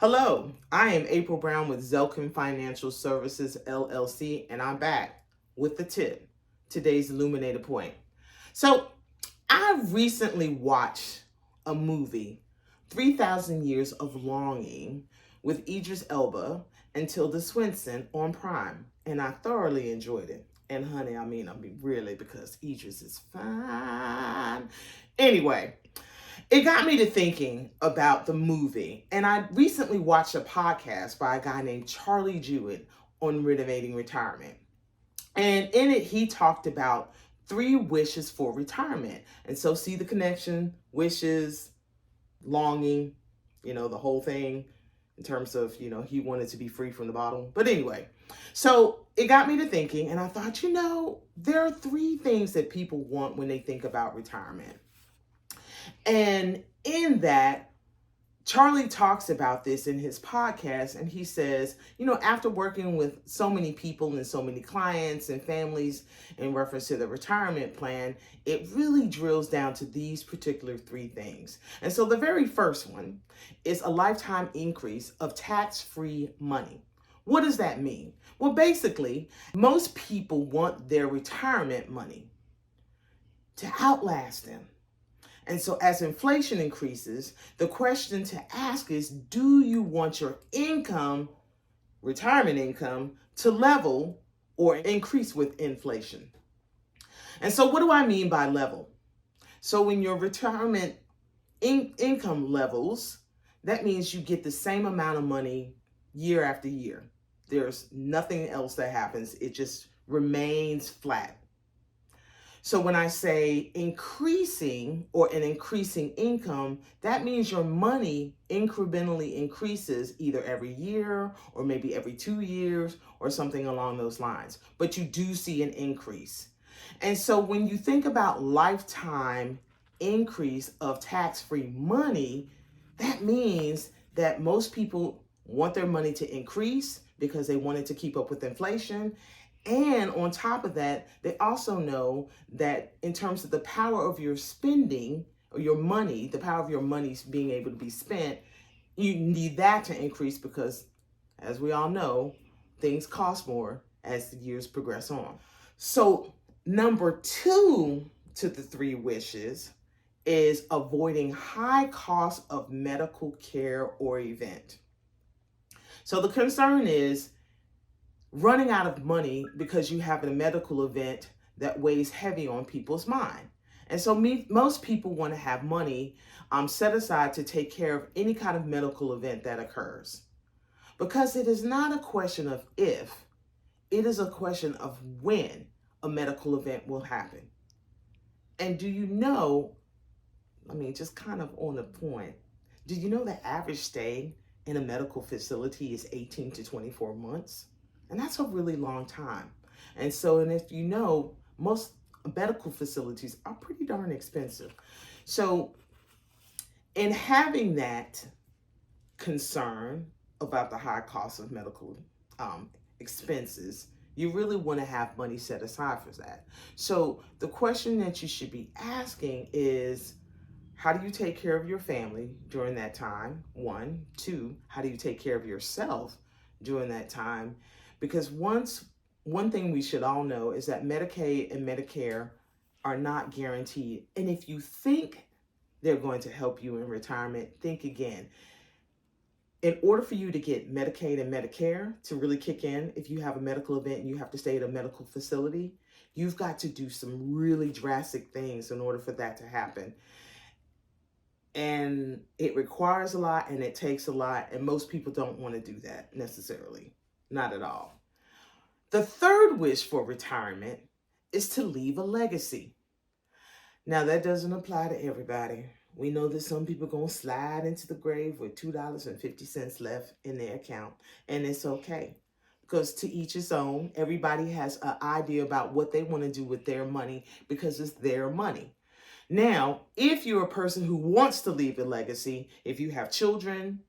Hello, I am April Brown with Zelken Financial Services LLC, and I'm back with the tip, today's illuminated point. So, I recently watched a movie, 3,000 Years of Longing, with Idris Elba and Tilda Swinton on Prime, and I thoroughly enjoyed it. And honey, I mean really, because Idris is fine. Anyway, it got me to thinking about the movie, and I recently watched a podcast by a guy named Charlie Jewett on renovating retirement. And in it, he talked about three wishes for retirement. And so, see the connection: wishes, longing, the whole thing in terms of, he wanted to be free from the bottle. But anyway, so it got me to thinking, and I thought, there are three things that people want when they think about retirement. And in that, Charlie talks about this in his podcast, and he says, after working with so many people and so many clients and families in reference to the retirement plan, it really drills down to these particular three things. And so the very first one is a lifetime increase of tax-free money. What does that mean? Well, basically, most people want their retirement money to outlast them. And so as inflation increases, the question to ask is, do you want your income, retirement income, to level or increase with inflation? And so what do I mean by level? So when your retirement income levels, that means you get the same amount of money year after year. There's nothing else that happens. It just remains flat. So when I say increasing or an increasing income, that means your money incrementally increases either every year or maybe every 2 years or something along those lines. But you do see an increase. And so when you think about lifetime increase of tax-free money, that means that most people want their money to increase because they want it to keep up with inflation. And on top of that, they also know that in terms of the power of your spending or your money, the power of your money being able to be spent, you need that to increase because, as we all know, things cost more as the years progress on. So, number two to the three wishes is avoiding high cost of medical care or event. So the concern is running out of money because you have a medical event that weighs heavy on people's mind. And so most people want to have money set aside to take care of any kind of medical event that occurs. Because it is not a question of if, it is a question of when a medical event will happen. And do you know, just kind of on the point, do you know the average stay in a medical facility is 18 to 24 months? And that's a really long time. And if you know, most medical facilities are pretty darn expensive. So in having that concern about the high cost of medical expenses, you really want to have money set aside for that. So the question that you should be asking is, how do you take care of your family during that time? One. Two, how do you take care of yourself during that time? Because one thing we should all know is that Medicaid and Medicare are not guaranteed. And if you think they're going to help you in retirement, think again. In order for you to get Medicaid and Medicare to really kick in, if you have a medical event and you have to stay at a medical facility, you've got to do some really drastic things in order for that to happen. And it requires a lot and it takes a lot, and most people don't want to do that necessarily. Not at all. The third wish for retirement is to leave a legacy. Now, that doesn't apply to everybody. We know that some people are going to slide into the grave with $2.50 left in their account, and it's okay. Because to each his own, everybody has an idea about what they want to do with their money because it's their money. Now, if you're a person who wants to leave a legacy, if you have children,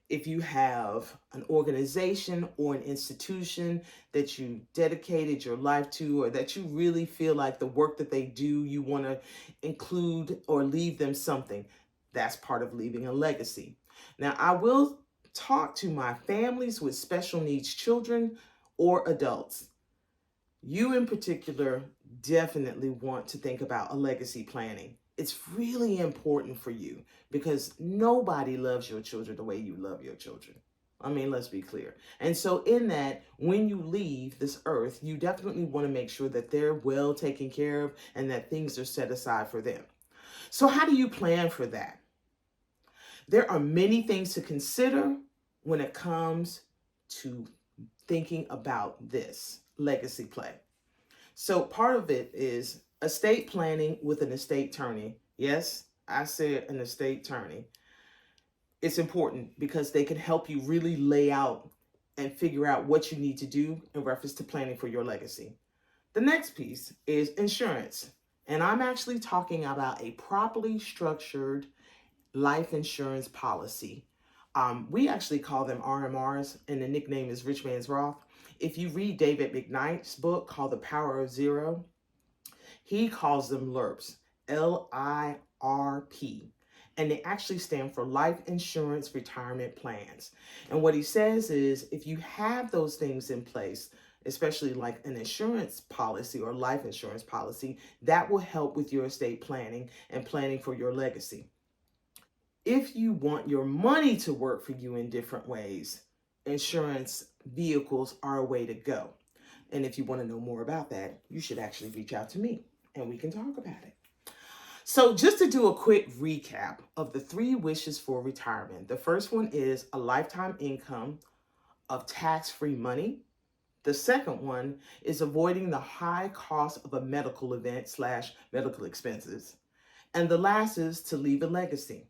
if you have an organization or an institution that you dedicated your life to, or that you really feel like the work that they do, you want to include or leave them something, that's part of leaving a legacy. Now, I will talk to my families with special needs children or adults. You, in particular, definitely want to think about a legacy planning. It's really important for you because nobody loves your children the way you love your children. I mean, let's be clear. And so, in that, when you leave this earth, you definitely want to make sure that they're well taken care of and that things are set aside for them. So, how do you plan for that? There are many things to consider when it comes to thinking about this legacy play. So part of it is estate planning with an estate attorney. Yes, I said an estate attorney. It's important because they can help you really lay out and figure out what you need to do in reference to planning for your legacy. The next piece is insurance. And I'm actually talking about a properly structured life insurance policy. We actually call them RMRs, and the nickname is Rich Man's Roth. If you read David McKnight's book called The Power of Zero, he calls them LIRPs, LIRP. And they actually stand for Life Insurance Retirement Plans. And what he says is if you have those things in place, especially like an insurance policy or life insurance policy, that will help with your estate planning and planning for your legacy. If you want your money to work for you in different ways, insurance vehicles are a way to go. And if you want to know more about that, you should actually reach out to me and we can talk about it. So, just to do a quick recap of the 3 wishes for retirement, the first one is a lifetime income of tax-free money. The second one is avoiding the high cost of a medical event / medical expenses. And the last is to leave a legacy.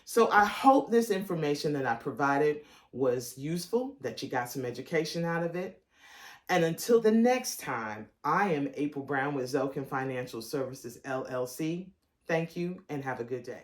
So I hope this information that I provided was useful, that you got some education out of it. And until the next time, I am April Brown with Zelken Financial Services, LLC. Thank you and have a good day.